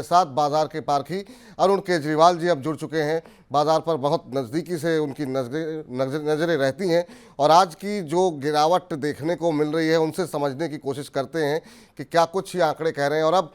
साथ बाजार के पारखी अरुण केजरीवाल जी अब जुड़ चुके हैं। बाजार पर बहुत नज़दीकी से उनकी नज़रें रहती हैं और आज की जो गिरावट देखने को मिल रही है उनसे समझने की कोशिश करते हैं कि क्या कुछ ये आंकड़े कह रहे हैं। और अब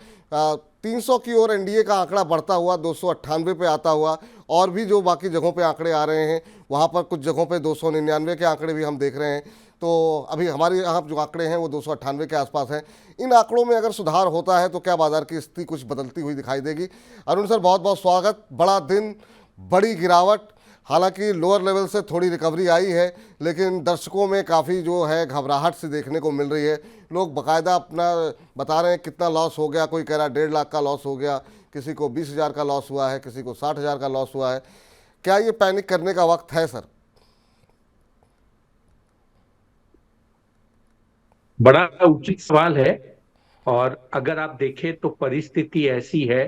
300 की ओर एनडीए का आंकड़ा बढ़ता हुआ 298 पे आता हुआ, और भी जो बाकी जगहों पे आंकड़े आ रहे हैं वहाँ पर कुछ जगहों पे 299 के आंकड़े भी हम देख रहे हैं। तो अभी हमारे यहाँ जो आंकड़े हैं वो 298 के आसपास हैं। इन आंकड़ों में अगर सुधार होता है तो क्या बाजार की स्थिति कुछ बदलती हुई दिखाई देगी? अरुण सर, बहुत बहुत स्वागत। बड़ा दिन, बड़ी गिरावट, हालांकि लोअर लेवल से थोड़ी रिकवरी आई है लेकिन दर्शकों में काफ़ी जो है घबराहट सी देखने को मिल रही है। लोग बाकायदा अपना बता रहे हैं कितना लॉस हो गया। कोई कह रहा है 1.5 लाख का लॉस हो गया, किसी को 20,000 का लॉस हुआ है, किसी को 60,000 का लॉस हुआ है। क्या ये पैनिक करने का वक्त है सर? बड़ा उचित सवाल है। और अगर आप देखें तो परिस्थिति ऐसी है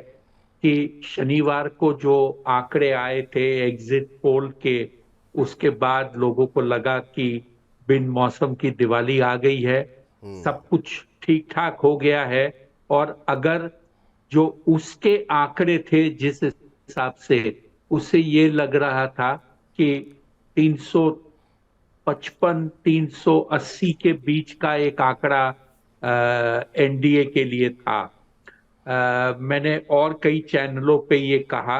कि शनिवार को जो आंकड़े आए थे एग्जिट पोल के, उसके बाद लोगों को लगा कि बिन मौसम की दिवाली आ गई है, सब कुछ ठीक ठाक हो गया है। और अगर जो उसके आंकड़े थे जिस हिसाब से, उससे ये लग रहा था कि 355 380 के बीच का एक आंकड़ा एनडीए के लिए था। मैंने और कई चैनलों पे ये कहा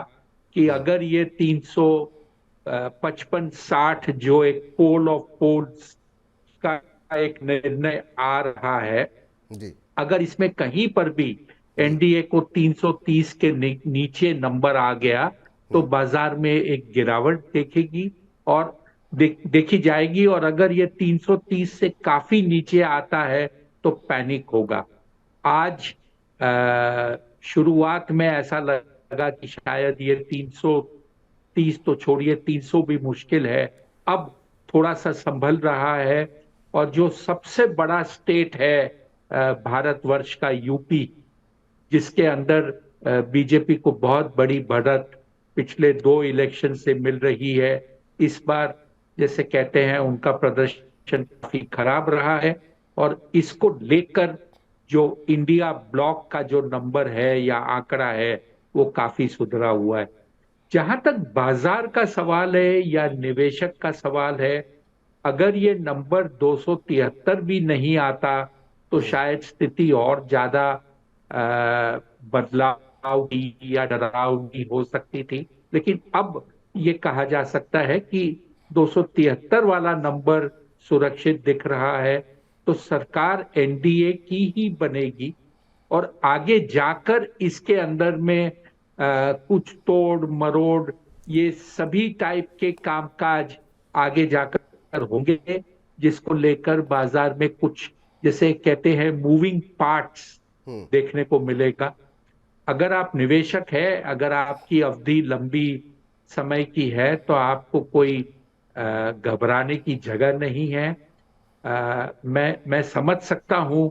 कि अगर ये 355-60 जो एक पोल ऑफ पोल्स का एक निर्णय आ रहा है, जी। अगर इसमें कहीं पर भी जी। एनडीए को 330 के नीचे नंबर आ गया तो बाजार में एक गिरावट देखेगी और देखी जाएगी। और अगर ये 330 से काफी नीचे आता है तो पैनिक होगा। आज शुरुआत में ऐसा लगा कि शायद ये 330 तो छोड़िए, 300 भी मुश्किल है। अब थोड़ा सा संभल रहा है। और जो सबसे बड़ा स्टेट है भारतवर्ष का, यूपी, जिसके अंदर बीजेपी को बहुत बड़ी बढ़त पिछले 2 इलेक्शन से मिल रही है, इस बार जैसे कहते हैं उनका प्रदर्शन काफी खराब रहा है। और इसको लेकर जो इंडिया ब्लॉक का जो नंबर है या आंकड़ा है वो काफी सुधरा हुआ है। जहां तक बाजार का सवाल है या निवेशक का सवाल है, अगर ये नंबर 273 भी नहीं आता तो शायद स्थिति और ज्यादा बदलाव की या डरावनी हो सकती थी। लेकिन अब ये कहा जा सकता है कि 273 वाला नंबर सुरक्षित दिख रहा है। तो सरकार एनडीए की ही बनेगी और आगे जाकर इसके अंदर में कुछ तोड़ मरोड़, ये सभी टाइप के कामकाज आगे जाकर होंगे, जिसको लेकर बाजार में कुछ, जैसे कहते हैं, मूविंग पार्ट्स देखने को मिलेगा। अगर आप निवेशक है, अगर आपकी अवधि लंबी समय की है तो आपको कोई घबराने की जगह नहीं है। मैं समझ सकता हूं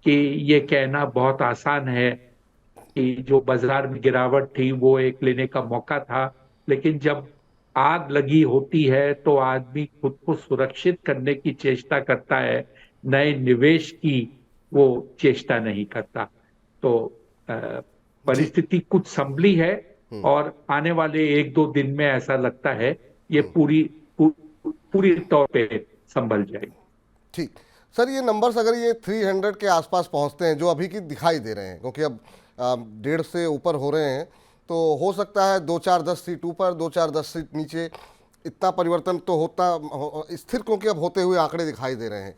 कि ये कहना बहुत आसान है कि जो बाजार में गिरावट थी वो एक लेने का मौका था, लेकिन जब आग लगी होती है तो आदमी खुद को सुरक्षित करने की चेष्टा करता है, नए निवेश की वो चेष्टा नहीं करता। तो जी। परिस्थिति कुछ संभली है और आने वाले 1-2 दिन में ऐसा लगता है ये पूरी तौर पे संभल जाएगी। ठीक सर, ये नंबर्स अगर ये 300 के आसपास पहुंचते हैं जो अभी की दिखाई दे रहे हैं, क्योंकि अब 1.5 से ऊपर हो रहे हैं, तो हो सकता है 2-4-10 सीट ऊपर, 2-4-10 सीट नीचे, इतना परिवर्तन तो होता स्थिर, क्योंकि अब होते हुए आंकड़े दिखाई दे रहे हैं।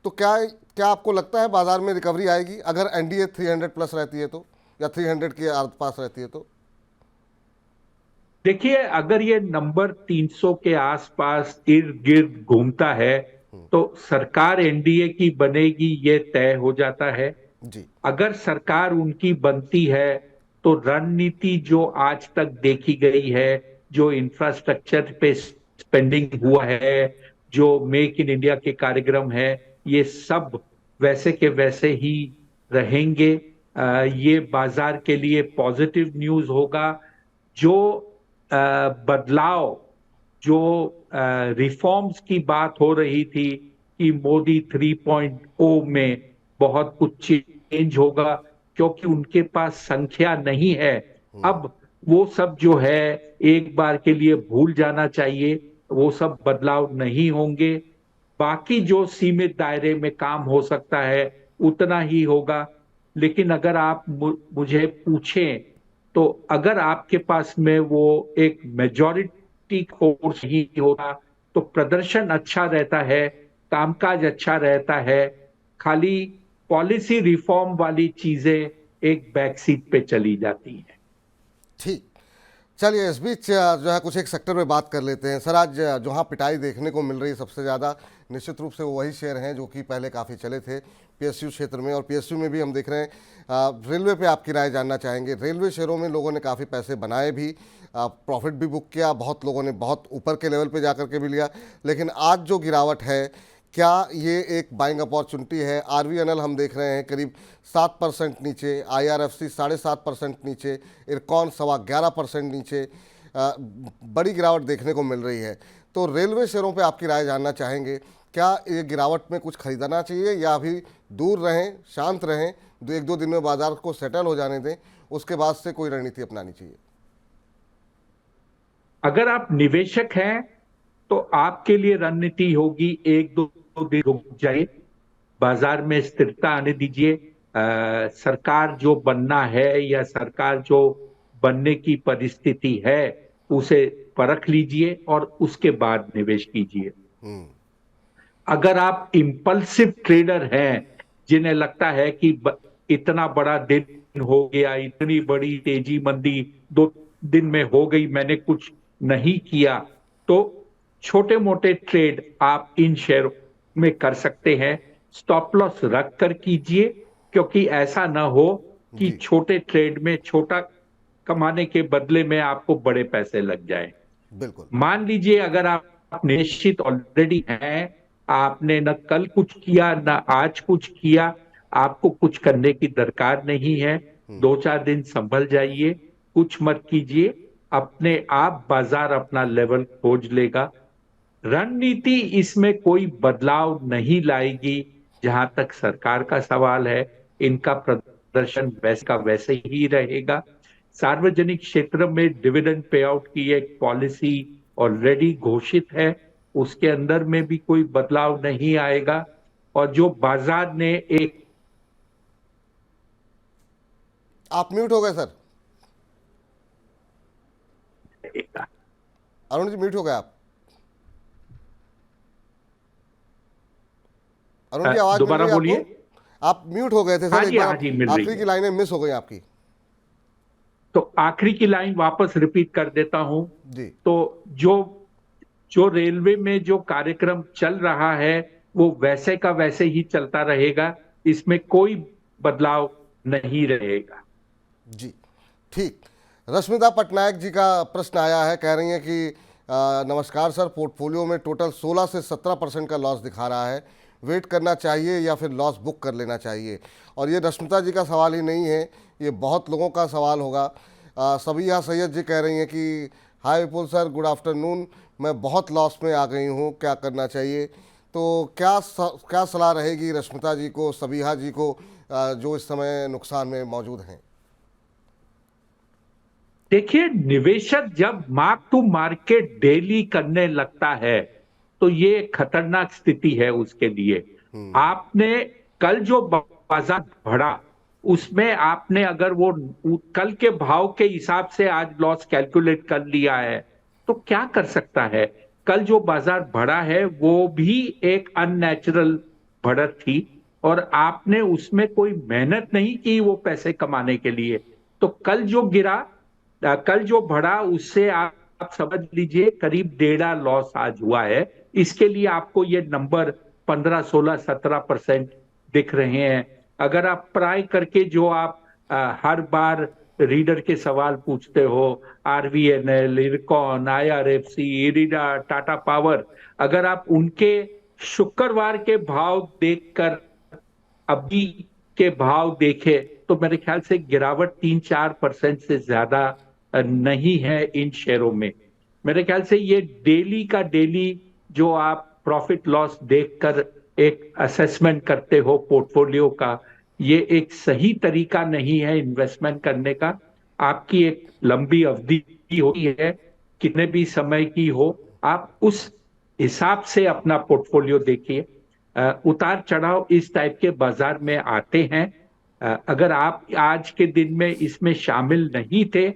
तो क्या क्या आपको लगता है बाजार में रिकवरी आएगी अगर एनडीए 300 प्लस रहती है तो, या 300 के आसपास रहती है तो? देखिए, अगर ये नंबर 300 के आसपास इर्द गिर्द घूमता है तो सरकार एनडीए की बनेगी, ये तय हो जाता है। जी। अगर सरकार उनकी बनती है तो रणनीति जो आज तक देखी गई है, जो इंफ्रास्ट्रक्चर पे स्पेंडिंग हुआ है, जो मेक इन इंडिया के कार्यक्रम है, ये सब वैसे के वैसे ही रहेंगे। ये बाजार के लिए पॉजिटिव न्यूज होगा। जो बदलाव, जो रिफॉर्म्स की बात हो रही थी कि मोदी 3.0 में बहुत कुछ चेंज होगा, क्योंकि उनके पास संख्या नहीं है। अब वो सब जो है एक बार के लिए भूल जाना चाहिए, वो सब बदलाव नहीं होंगे। बाकी जो सीमित दायरे में काम हो सकता है उतना ही होगा। लेकिन अगर आप मुझे पूछें तो अगर आपके पास में वो एक मेजॉरिटी फोर्स ही होता तो प्रदर्शन अच्छा रहता है, कामकाज अच्छा रहता है। खाली पॉलिसी रिफॉर्म वाली चीजें एक बैक सीट पे चली जाती हैं। ठीक। चलिए इस बीच जो है कुछ एक सेक्टर में बात कर लेते हैं सर। आज जहाँ पिटाई देखने को मिल रही है सबसे ज़्यादा, निश्चित रूप से वो वही शेयर हैं जो कि पहले काफ़ी चले थे पीएसयू क्षेत्र में, और पीएसयू में भी हम देख रहे हैं। रेलवे पे आपकी राय जानना चाहेंगे। रेलवे शेयरों में लोगों ने काफ़ी पैसे बनाए भी, प्रॉफिट भी बुक किया, बहुत लोगों ने बहुत ऊपर के लेवल पे जा कर के भी लिया। लेकिन आज जो गिरावट है, क्या ये एक बाइंग अपॉर्चुनिटी है? आरवीएनएल हम देख रहे हैं करीब 7% नीचे, आईआरएफसी 7.5% नीचे, इरकॉन 11.25% नीचे, बड़ी गिरावट देखने को मिल रही है। तो रेलवे शेयरों पे आपकी राय जानना चाहेंगे। क्या ये गिरावट में कुछ खरीदना चाहिए या अभी दूर रहें, शांत रहें, एक दो दिन में बाजार को सेटल हो जाने दें, उसके बाद से कोई रणनीति अपनानी चाहिए? अगर आप निवेशक हैं तो आपके लिए रणनीति होगी एक दो दिन रुक जाइए, बाजार में स्थिरता आने दीजिए। सरकार जो बनना है या सरकार जो बनने की परिस्थिति है उसे परख लीजिए और उसके बाद निवेश कीजिए। अगर आप इंपल्सिव ट्रेडर हैं जिन्हें लगता है कि इतना बड़ा दिन हो गया, इतनी बड़ी तेजी मंदी 2 दिन में हो गई, मैंने कुछ नहीं किया, तो छोटे मोटे ट्रेड आप इन शेयर में कर सकते हैं। स्टॉप लॉस रख कर कीजिए, क्योंकि ऐसा ना हो कि छोटे ट्रेड में छोटा कमाने के बदले में आपको बड़े पैसे लग जाएं। बिल्कुल। मान लीजिए अगर आप निश्चित ऑलरेडी हैं, आपने न कल कुछ किया न आज कुछ किया, आपको कुछ करने की दरकार नहीं है। 2-4 दिन संभल जाइए, कुछ मत कीजिए, अपने आप बाजार अपना लेवल खोज लेगा। रणनीति इसमें कोई बदलाव नहीं लाएगी। जहां तक सरकार का सवाल है, इनका प्रदर्शन वैसे का वैसे ही रहेगा। सार्वजनिक क्षेत्र में डिविडेंड पे आउट की एक पॉलिसी ऑलरेडी घोषित है, उसके अंदर में भी कोई बदलाव नहीं आएगा। और जो बाजार ने एक आप म्यूट हो गए सर। अरुण जी म्यूट हो गए आप। अरुण जी आवाज मिल दोबारा रही है बोलिए। आपको? आप म्यूट हो गए थे हाँ सर, एक जी, बार हाँ जी, मिल रही आखिरी है। की लाइनें मिस हो गई आपकी। तो आखिरी की लाइन वापस रिपीट कर देता हूं। जी। तो जो जो रेलवे में जो कार्यक्रम चल रहा है वो वैसे का वैसे ही चलता रहेगा, इसमें कोई बदलाव नहीं रहेगा। जी ठीक। रश्मिता पटनायक जी का प्रश्न आया है, कह रही हैं कि नमस्कार सर, पोर्टफोलियो में टोटल 16 से 17% का लॉस दिखा रहा है, वेट करना चाहिए या फिर लॉस बुक कर लेना चाहिए? और ये रश्मिता जी का सवाल ही नहीं है, ये बहुत लोगों का सवाल होगा। सबिया सैयद जी कह रही हैं कि हाय विपुल सर, गुड आफ्टरनून, मैं बहुत लॉस में आ गई हूँ, क्या करना चाहिए? तो क्या सलाह रहेगी रश्मिता जी को, सबिया जी को, जो इस समय नुकसान में मौजूद हैं? देखिए, निवेशक जब मार्क टू मार्केट डेली करने लगता है तो ये खतरनाक स्थिति है उसके लिए। आपने कल जो बाजार बढ़ा उसमें आपने अगर वो कल के भाव के हिसाब से आज लॉस कैलकुलेट कर लिया है तो क्या कर सकता है? कल जो बाजार बढ़ा है वो भी एक अननेचुरल बढ़त थी और आपने उसमें कोई मेहनत नहीं की वो पैसे कमाने के लिए। तो कल जो गिरा, कल जो बढ़ा, उससे आप समझ लीजिए करीब 1.5 लॉस आज हुआ है। इसके लिए आपको ये नंबर 15, 16, 17% दिख रहे हैं। अगर आप ट्राई करके जो आप हर बार रीडर के सवाल पूछते हो, RVNL, IRCON, IRFC, IRDA, Tata power, अगर आप उनके शुक्रवार के भाव देखकर अभी के भाव देखे तो मेरे ख्याल से गिरावट 3-4% से ज्यादा नहीं है इन शेयरों में। मेरे ख्याल से ये डेली का डेली जो आप प्रॉफिट लॉस देखकर एक असेसमेंट करते हो पोर्टफोलियो का, ये एक सही तरीका नहीं है इन्वेस्टमेंट करने का। आपकी एक लंबी अवधि होती है, कितने भी समय की हो, आप उस हिसाब से अपना पोर्टफोलियो देखिए। उतार चढ़ाव इस टाइप के बाजार में आते हैं। अगर आप आज के दिन में इसमें शामिल नहीं थे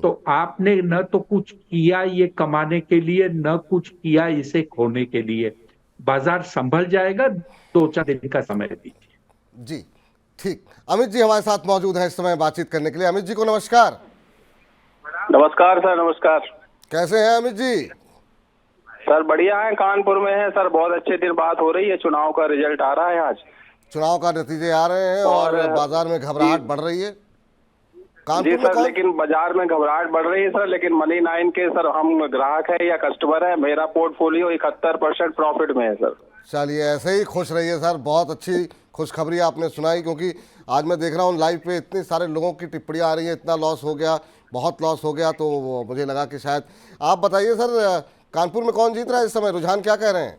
तो आपने न तो कुछ किया ये कमाने के लिए, न कुछ किया इसे खोने के लिए। बाजार संभल जाएगा, 2-4 दिन का समय दीजिए। जी ठीक। अमित जी हमारे साथ मौजूद हैं इस समय बातचीत करने के लिए। अमित जी को नमस्कार। नमस्कार सर, नमस्कार कैसे हैं अमित जी? सर। बढ़िया है, कानपुर में है सर। बहुत अच्छे दिन बात हो रही है, चुनाव का रिजल्ट आ रहा है आज। चुनाव का नतीजे आ रहे हैं और बाजार में घबराहट बढ़ रही है। जी कानपुर में सर, लेकिन बाजार में घबराहट बढ़ रही है सर। लेकिन मनी 9 के सर हम ग्राहक है या कस्टमर है, मेरा पोर्टफोलियो 71% प्रॉफिट में है सर। चलिए ऐसे ही खुश रहिए सर। बहुत अच्छी खुशखबरी आपने सुनाई, क्योंकि आज मैं देख रहा हूँ लाइव पे इतनी सारे लोगों की टिप्पणियाँ आ रही हैं, इतना लॉस हो गया, बहुत लॉस हो गया, तो मुझे लगा कि शायद आप बताइए सर, कानपुर में कौन जीत रहा है इस समय, रुझान क्या कह रहे हैं?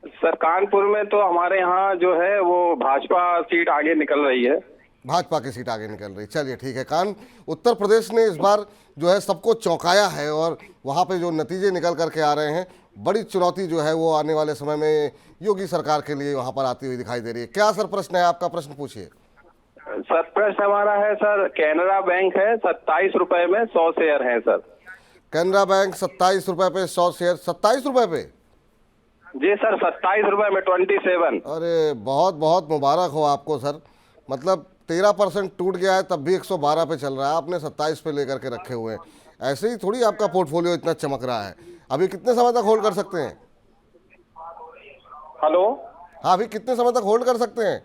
सर कानपुर में तो हमारे यहाँ जो है वो भाजपा सीट आगे निकल रही है। भाजपा की सीट आगे निकल रही। चलिए ठीक है। उत्तर प्रदेश ने इस बार जो है सबको चौंकाया है और वहाँ पे जो नतीजे निकल करके आ रहे हैं, बड़ी चुनौती जो है वो आने वाले समय में योगी सरकार के लिए वहाँ पर आती हुई दिखाई दे रही है। क्या सर प्रश्न है आपका? प्रश्न पूछिए। सर प्रश्न हमारा है सर, कैनरा बैंक है 27 रुपए में 100 शेयर है सर। कैनरा बैंक 27 रुपए पे 100 शेयर, 27 रुपए पे? जी सर, 27 रुपए में 27। अरे बहुत बहुत मुबारक हो आपको सर। मतलब 13% टूट गया है तब भी 112 पे चल रहा है, आपने 27 पे लेकर के रखे हुए हैं। ऐसे ही थोड़ी आपका पोर्टफोलियो इतना चमक रहा है। अभी कितने समय तक होल्ड कर सकते हैं? हेलो। हाँ, अभी कितने समय तक होल्ड कर सकते हैं?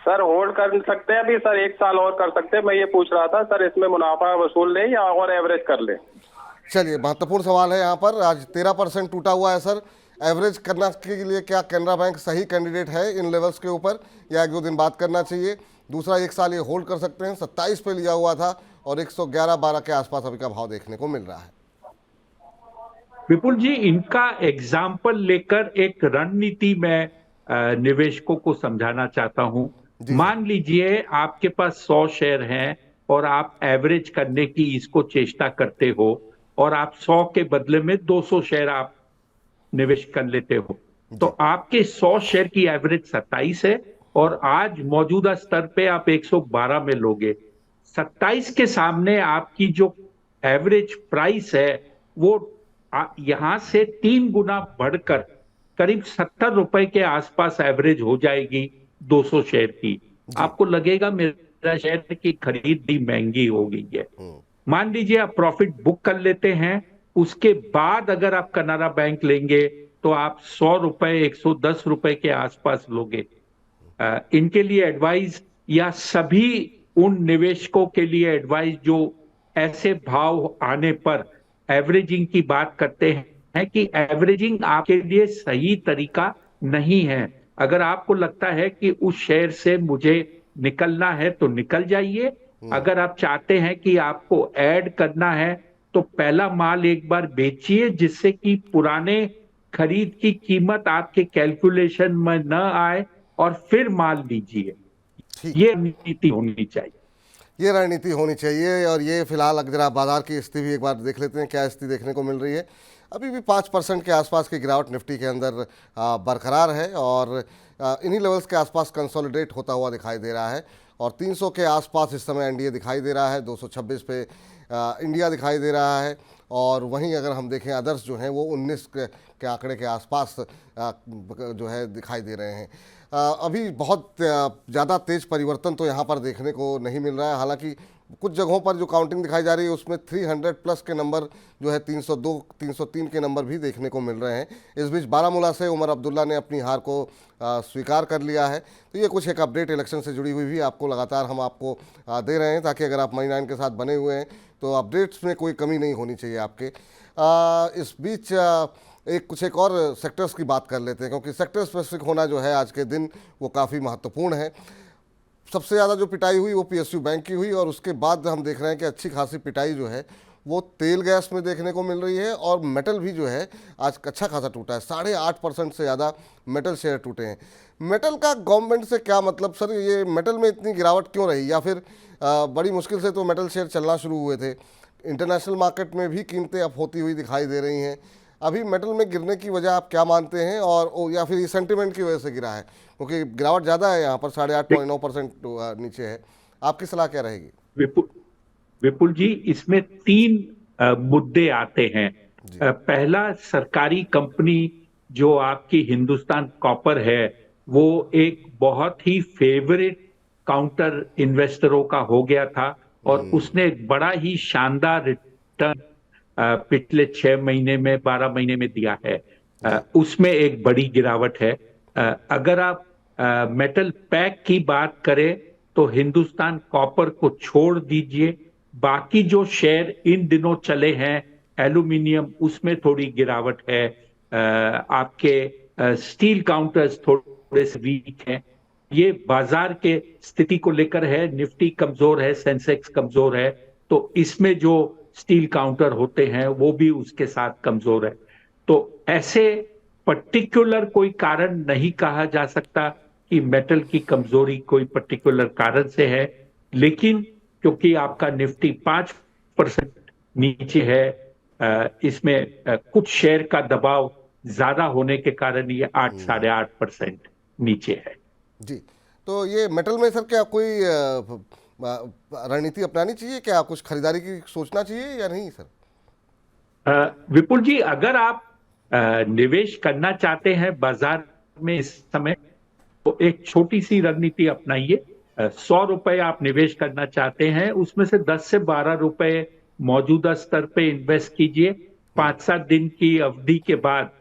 सर होल्ड कर सकते हैं अभी सर, 1 साल और कर सकते हैं। मैं ये पूछ रहा था सर, इसमें मुनाफा वसूल लें या और एवरेज कर लें? चलिए महत्वपूर्ण सवाल है यहाँ पर। आज 13% टूटा हुआ है सर। एवरेज करना के लिए क्या कैनरा बैंक सही कैंडिडेट है इन लेवल्स के ऊपर, या 1-2 दिन बात करना चाहिए? दूसरा, 1 साल ये होल्ड कर सकते हैं। 27 पे लिया हुआ था और 111-12 के आसपास अभी का भाव देखने को मिल रहा है। विपुल जी, इनका एग्जाम्पल लेकर एक रणनीति में निवेशकों को समझाना चाहता हूं। जी मान लीजिए आपके पास 100 शेयर हैं और आप एवरेज करने की इसको चेष्टा करते हो और आप 100 के बदले में 200 शेयर आप निवेश कर लेते हो, तो आपके 100 शेयर की एवरेज 27 है और आज मौजूदा स्तर पे आप 112 में लोगे। 27 के सामने आपकी जो एवरेज प्राइस है वो यहां से 3 गुना बढ़कर करीब 70 रुपए के आसपास एवरेज हो जाएगी 200 शेयर की। आपको लगेगा मेरा शेयर की खरीद भी महंगी हो गई है। मान लीजिए आप प्रॉफिट बुक कर लेते हैं, उसके बाद अगर आप कनारा बैंक लेंगे तो आप 100 रुपए 110 रुपए के आसपास लोगे। इनके लिए एडवाइस, या सभी उन निवेशकों के लिए एडवाइस जो ऐसे भाव आने पर एवरेजिंग की बात करते हैं, कि एवरेजिंग आपके लिए सही तरीका नहीं है। अगर आपको लगता है कि उस शेयर से मुझे निकलना है तो निकल जाइए। अगर आप चाहते हैं कि आपको ऐड करना है तो पहला माल एक बार बेचिए, जिससे कि पुराने खरीद की कीमत आपके कैलकुलेशन में न आए और फिर माल लीजिए। ये नीति होनी चाहिए। ये रणनीति होनी चाहिए। और ये फिलहाल अगर आप बाजार की स्थिति भी एक बार देख लेते हैं, क्या स्थिति देखने को मिल रही है। अभी भी 5% के आसपास की गिरावट निफ्टी के अंदर बरकरार है और इन्हीं लेवल्स के आसपास कंसोलिडेट होता हुआ दिखाई दे रहा है। और 300 के आसपास इस समय एनडीए दिखाई दे रहा है, 226 पे इंडिया दिखाई दे रहा है। और वहीं अगर हम देखें अदर्स जो हैं वो 19 के आंकड़े के आसपास जो है दिखाई दे रहे हैं। अभी बहुत ज़्यादा तेज़ परिवर्तन तो यहाँ पर देखने को नहीं मिल रहा है। हालांकि कुछ जगहों पर जो काउंटिंग दिखाई जा रही है उसमें 300 प्लस के नंबर जो है 302 303 के नंबर भी देखने को मिल रहे हैं। इस बीच बारामूला से उमर अब्दुल्ला ने अपनी हार को स्वीकार कर लिया है। तो ये कुछ एक अपडेट इलेक्शन से जुड़ी हुई भी आपको लगातार हम आपको दे रहे हैं, ताकि अगर आप मनी 9 के साथ बने हुए हैं तो अपडेट्स में कोई कमी नहीं होनी चाहिए आपके। इस बीच एक और सेक्टर्स की बात कर लेते हैं, क्योंकि सेक्टर स्पेसिफिक होना जो है आज के दिन वो काफ़ी महत्वपूर्ण है। सबसे ज़्यादा जो पिटाई हुई वो पीएसयू बैंक की हुई और उसके बाद हम देख रहे हैं कि अच्छी खासी पिटाई जो है वो तेल गैस में देखने को मिल रही है, और मेटल भी जो है आज अच्छा खासा टूटा है, 8.5% से ज़्यादा मेटल शेयर टूटे हैं। मेटल का गवर्नमेंट से क्या मतलब सर? ये मेटल में इतनी गिरावट क्यों रही, या फिर बड़ी मुश्किल से तो मेटल शेयर चलना शुरू हुए थे, इंटरनेशनल मार्केट में भी कीमतें अब होती हुई दिखाई दे रही हैं, अभी मेटल में गिरने की वजह आप क्या मानते हैं? और या फिर सेंटिमेंट की वजह से गिरा है, क्योंकि गिरावट ज़्यादा है यहाँ पर, 8.9% नीचे है। आपकी सलाह क्या रहेगी? विपुल विपुल जी, इसमें तीन मुद्दे आते हैं। जी। पहला, सरकारी कंपनी जो आपकी हिंदुस्तान कॉपर है, वो एक बहुत ही फेवरेट काउंटर इन्वेस्टरों का हो गया था, और उसने एक बड़ा ही शानदार रिटर्न पिछले 6 महीने में, 12 महीने में दिया है। जी। उसमें एक बड़ी गिरावट है। अगर आप मेटल पैक की बात करें तो हिंदुस्तान कॉपर को छोड़ दीजिए, बाकी जो शेयर इन दिनों चले हैं, एल्यूमिनियम, उसमें थोड़ी गिरावट है। आपके स्टील काउंटर्स थोड़े से वीक हैं। ये बाजार के स्थिति को लेकर है। निफ्टी कमजोर है, सेंसेक्स कमजोर है, तो इसमें जो स्टील काउंटर होते हैं वो भी उसके साथ कमजोर है। तो ऐसे पर्टिकुलर कोई कारण नहीं कहा जा सकता कि मेटल की कमजोरी कोई पर्टिकुलर कारण से है, लेकिन क्योंकि आपका निफ्टी 5% नीचे है, इसमें कुछ शेयर का दबाव ज्यादा होने के कारण ये 8, 8.5% नीचे है। जी। तो ये मेटल में सर क्या कोई रणनीति अपनानी चाहिए क्या? कुछ खरीदारी की सोचना चाहिए या नहीं सर? विपुल जी, अगर आप निवेश करना चाहते हैं बाजार में इस समय, तो एक छोटी सी रणनीति अपनाइए। 100 रुपए आप निवेश करना चाहते हैं, उसमें से 10 से 12 रुपए मौजूदा स्तर पे इन्वेस्ट कीजिए। 5-7 दिन की अवधि के बाद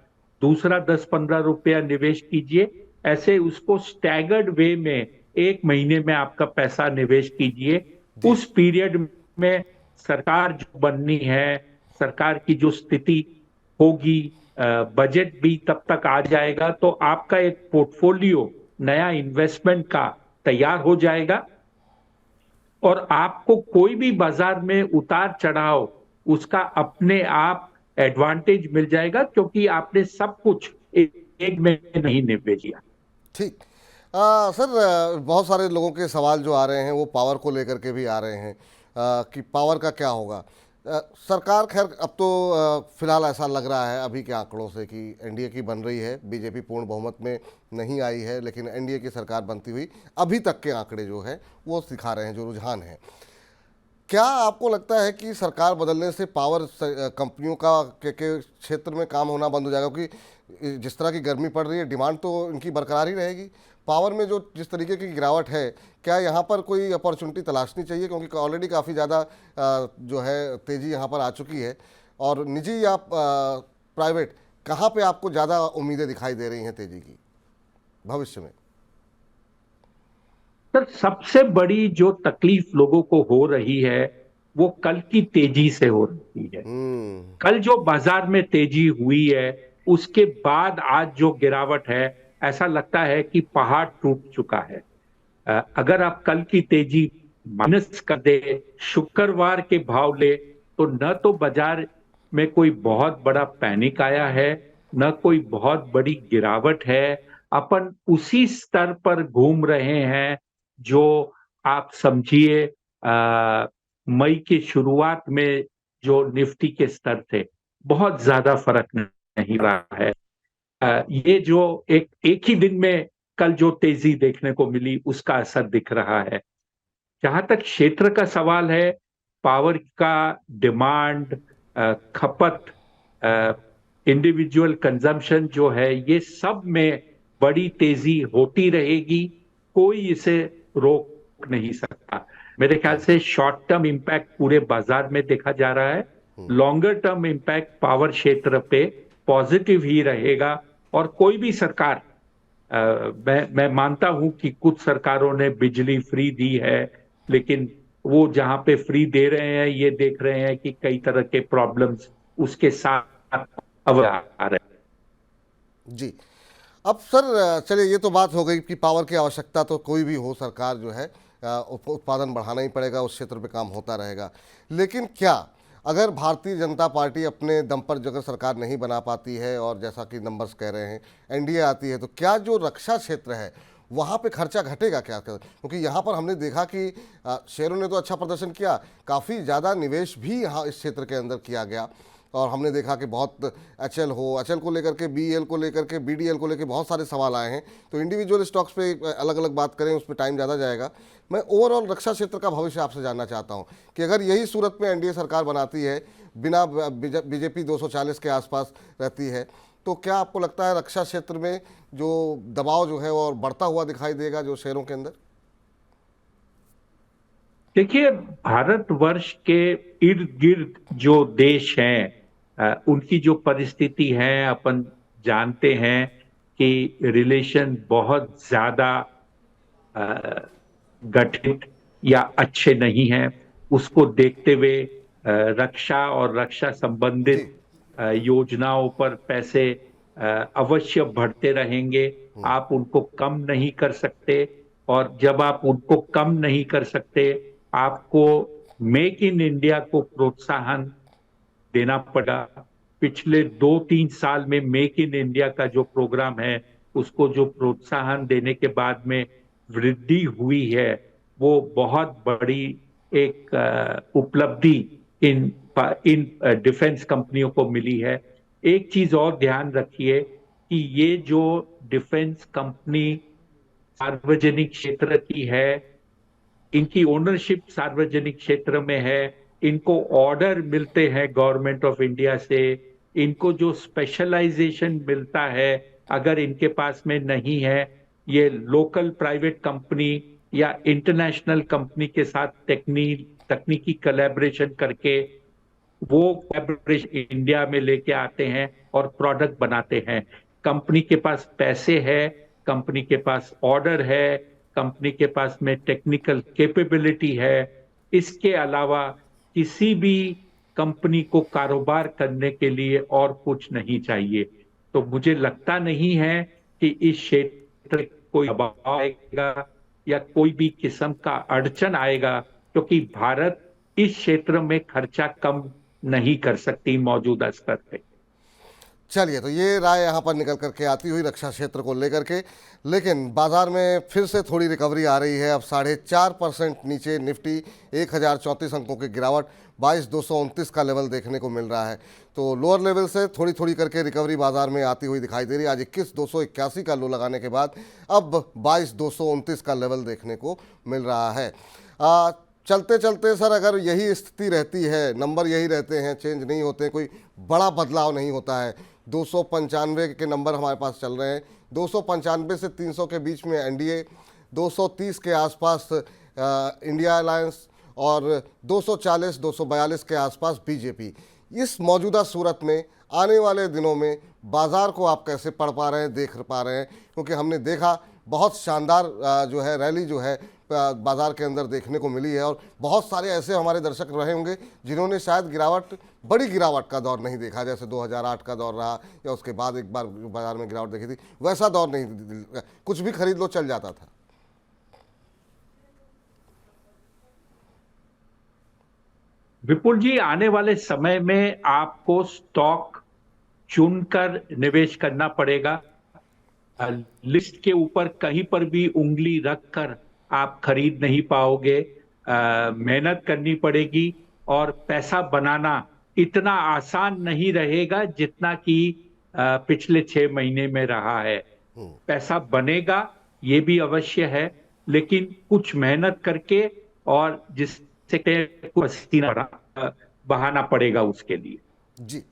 दूसरा 10-15 रुपया निवेश कीजिए। ऐसे उसको स्टैगर्ड वे में 1 महीने में आपका पैसा निवेश कीजिए। जी। उस पीरियड में सरकार जो बननी है, सरकार की जो स्थिति होगी, बजट भी तब तक आ जाएगा, तो आपका एक पोर्टफोलियो नया इन्वेस्टमेंट का तैयार हो जाएगा, और आपको कोई भी बाजार में उतार चढ़ाव, उसका अपने आप एडवांटेज मिल जाएगा, क्योंकि आपने सब कुछ एक में नहीं निवेश किया। ठीक। सर, बहुत सारे लोगों के सवाल जो आ रहे हैं वो पावर को लेकर के भी आ रहे हैं, कि पावर का क्या होगा। सरकार खैर अब तो फिलहाल ऐसा लग रहा है अभी के आंकड़ों से कि एनडीए की बन रही है, बीजेपी पूर्ण बहुमत में नहीं आई है, लेकिन एनडीए की सरकार बनती हुई अभी तक के आंकड़े जो है वो दिखा रहे हैं, जो रुझान है। क्या आपको लगता है कि सरकार बदलने से पावर कंपनियों का के क्षेत्र में काम होना बंद हो जाएगा? क्योंकि जिस तरह की गर्मी पड़ रही है, डिमांड तो इनकी बरकरार ही रहेगी। पावर में जो जिस तरीके की गिरावट है, क्या यहाँ पर कोई अपॉर्चुनिटी तलाशनी चाहिए? क्योंकि ऑलरेडी काफ़ी ज़्यादा जो है तेज़ी यहाँ पर आ चुकी है। और निजी या प्राइवेट, कहाँ पे आपको ज़्यादा उम्मीदें दिखाई दे रही हैं तेज़ी की भविष्य में? सर, सबसे बड़ी जो तकलीफ लोगों को हो रही है वो कल की तेजी से हो रही है। कल जो बाजार में तेजी हुई है, उसके बाद आज जो गिरावट है, ऐसा लगता है कि पहाड़ टूट चुका है। अगर आप कल की तेजी माइनस कर दे, शुक्रवार के भाव ले, तो न तो बाजार में कोई बहुत बड़ा पैनिक आया है, न कोई बहुत बड़ी गिरावट है। अपन उसी स्तर पर घूम रहे हैं जो आप समझिए मई की शुरुआत में जो निफ्टी के स्तर थे। बहुत ज्यादा फर्क नहीं रहा है। ये जो एक ही दिन में कल जो तेजी देखने को मिली, उसका असर दिख रहा है। जहां तक क्षेत्र का सवाल है, पावर का डिमांड, खपत, इंडिविजुअल कंजम्पशन जो है, ये सब में बड़ी तेजी होती रहेगी। कोई इसे रोक नहीं सकता। मेरे ख्याल से शॉर्ट टर्म इंपैक्ट पूरे बाजार में देखा जा रहा है। लॉन्गर टर्म इंपैक्ट पावर क्षेत्र पे पॉजिटिव ही रहेगा। और कोई भी सरकार, मैं मानता हूं कि कुछ सरकारों ने बिजली फ्री दी है, लेकिन वो जहां पे फ्री दे रहे हैं, ये देख रहे हैं कि कई तरह के प्रॉब्लम्स उसके साथ अब आ रहे हैं। जी। अब सर चलिए, ये तो बात हो गई कि पावर की आवश्यकता तो कोई भी हो, सरकार जो है उत्पादन बढ़ाना ही पड़ेगा, उस क्षेत्र पे काम होता रहेगा। लेकिन क्या अगर भारतीय जनता पार्टी अपने दम पर अगर सरकार नहीं बना पाती है और जैसा कि नंबर्स कह रहे हैं एनडीए आती है, तो क्या जो रक्षा क्षेत्र है वहाँ पे खर्चा घटेगा क्या? क्योंकि यहाँ पर हमने देखा कि शेयरों ने तो अच्छा प्रदर्शन किया, काफ़ी ज़्यादा निवेश भी यहाँ इस क्षेत्र के अंदर किया गया और हमने देखा कि बहुत एचएल को लेकर के, बीईएल को लेकर के, बीडीएल को लेकर बहुत सारे सवाल आए हैं। तो इंडिविजुअल स्टॉक्स पे अलग अलग बात करें, उसमें टाइम ज़्यादा जाएगा। मैं ओवरऑल रक्षा क्षेत्र का भविष्य आपसे जानना चाहता हूं कि अगर यही सूरत में एनडीए सरकार बनाती है, बिना बीजेपी 240 के आसपास रहती है, तो क्या आपको लगता है रक्षा क्षेत्र में जो दबाव जो है वो और बढ़ता हुआ दिखाई देगा जो शेयरों के अंदर? देखिए, भारतवर्ष के इर्द गिर्द जो देश हैं, उनकी जो परिस्थिति है अपन जानते हैं कि रिलेशन बहुत ज्यादा गठित या अच्छे नहीं हैं। उसको देखते हुए रक्षा और रक्षा जी। संबंधित योजनाओं पर पैसे अवश्य बढ़ते रहेंगे। आप उनको कम नहीं कर सकते, और जब आप उनको कम नहीं कर सकते, आपको मेक इन इंडिया को प्रोत्साहन देना पड़ा। पिछले 2-3 साल में मेक इन इंडिया का जो प्रोग्राम है, उसको जो प्रोत्साहन देने के बाद में वृद्धि हुई है, वो बहुत बड़ी एक उपलब्धि इन इन डिफेंस कंपनियों को मिली है। एक चीज और ध्यान रखिए कि ये जो डिफेंस कंपनी सार्वजनिक क्षेत्र की है, इनकी ओनरशिप सार्वजनिक क्षेत्र में है, इनको ऑर्डर मिलते हैं गवर्नमेंट ऑफ इंडिया से, इनको जो स्पेशलाइजेशन मिलता है अगर इनके पास में नहीं है, ये लोकल प्राइवेट कंपनी या इंटरनेशनल कंपनी के साथ तकनीकी कोलैबोरेशन करके वो कोलैबोरेशन इंडिया में लेके आते हैं और प्रोडक्ट बनाते हैं। कंपनी के पास पैसे है, कंपनी के पास ऑर्डर है, कंपनी के पास में टेक्निकल कैपेबिलिटी है। इसके अलावा किसी भी कंपनी को कारोबार करने के लिए और कुछ नहीं चाहिए। तो मुझे लगता नहीं है कि इस क्षेत्र में कोई दबाव आएगा या कोई भी किस्म का अड़चन आएगा, क्योंकि भारत इस क्षेत्र में खर्चा कम नहीं कर सकती मौजूदा स्तर पे। चलिए, तो ये राय यहाँ पर निकल करके आती हुई रक्षा क्षेत्र को लेकर के, लेकिन बाजार में फिर से थोड़ी रिकवरी आ रही है। अब 4.5% नीचे निफ्टी 1034 अंकों की गिरावट, 22,229 का लेवल देखने को मिल रहा है। तो लोअर लेवल से थोड़ी थोड़ी करके रिकवरी बाजार में आती हुई दिखाई दे रही है। आज 21,281 का लो लगाने के बाद अब 22,229 का लेवल देखने को मिल रहा है। चलते चलते सर, अगर यही स्थिति रहती है, नंबर यही रहते हैं, चेंज नहीं होते, कोई बड़ा बदलाव नहीं होता है, 295 के नंबर हमारे पास चल रहे हैं, 295 से 300 के बीच में एनडीए, 230 के आसपास इंडिया अलायंस और 240-242 के आसपास बीजेपी। इस मौजूदा सूरत में आने वाले दिनों में बाजार को आप कैसे पढ़ पा रहे हैं, देख पा रहे हैं? क्योंकि हमने देखा बहुत शानदार जो है रैली जो है बाजार के अंदर देखने को मिली है, और बहुत सारे ऐसे हमारे दर्शक रहे होंगे जिन्होंने शायद बड़ी गिरावट का दौर नहीं देखा, जैसे 2008 का दौर रहा या उसके बाद एक बार बाजार में गिरावट देखी थी, वैसा दौर नहीं, कुछ भी खरीद लो चल जाता था। विपुल जी, आने वाले समय में आपको स्टॉक चुनकर निवेश करना पड़ेगा। लिस्ट के ऊपर कहीं पर भी उंगली रखकर आप खरीद नहीं पाओगे। मेहनत करनी पड़ेगी, और पैसा बनाना इतना आसान नहीं रहेगा जितना कि पिछले 6 महीने में रहा है। पैसा बनेगा, ये भी अवश्य है, लेकिन कुछ मेहनत करके और जिससे पसीना बहाना पड़ेगा उसके लिए। जी,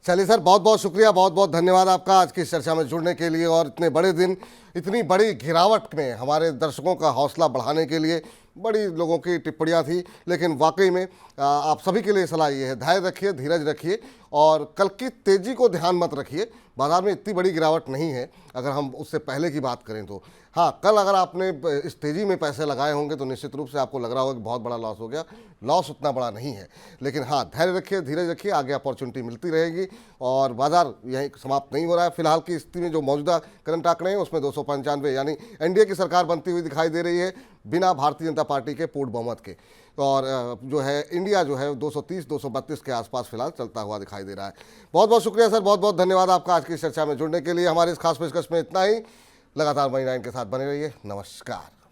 चलिए सर, बहुत बहुत शुक्रिया, बहुत बहुत धन्यवाद आपका आज की इस चर्चा में जुड़ने के लिए, और इतने बड़े दिन, इतनी बड़ी गिरावट में हमारे दर्शकों का हौसला बढ़ाने के लिए। बड़ी लोगों की टिप्पणियां थी, लेकिन वाकई में आप सभी के लिए सलाह ये है, धैर्य रखिए, धीरज रखिए, और कल की तेज़ी को ध्यान मत रखिए। बाजार में इतनी बड़ी गिरावट नहीं है अगर हम उससे पहले की बात करें तो। हाँ, कल अगर आपने इस तेज़ी में पैसे लगाए होंगे तो निश्चित रूप से आपको लग रहा होगा कि बहुत बड़ा लॉस हो गया। लॉस उतना बड़ा नहीं है, लेकिन हाँ, धैर्य रखिए, धीरज रखिए, आगे अपॉर्चुनिटी मिलती रहेगी, और बाजार यहीं समाप्त नहीं हो रहा है। फिलहाल की स्थिति में जो मौजूदा करंट आंकड़े हैं उसमें 200 295, यानी एनडीए की सरकार बनती हुई दिखाई दे रही है बिना भारतीय जनता पार्टी के पूर्ण बहुमत के। और जो है इंडिया जो है 230-232 के आसपास फिलहाल चलता हुआ दिखाई दे रहा है। बहुत बहुत शुक्रिया सर, बहुत बहुत धन्यवाद आपका आज की चर्चा में जुड़ने के लिए। हमारी इस खास पेशकश में इतना ही। लगातार मनी 9 के साथ बने रहिए। नमस्कार।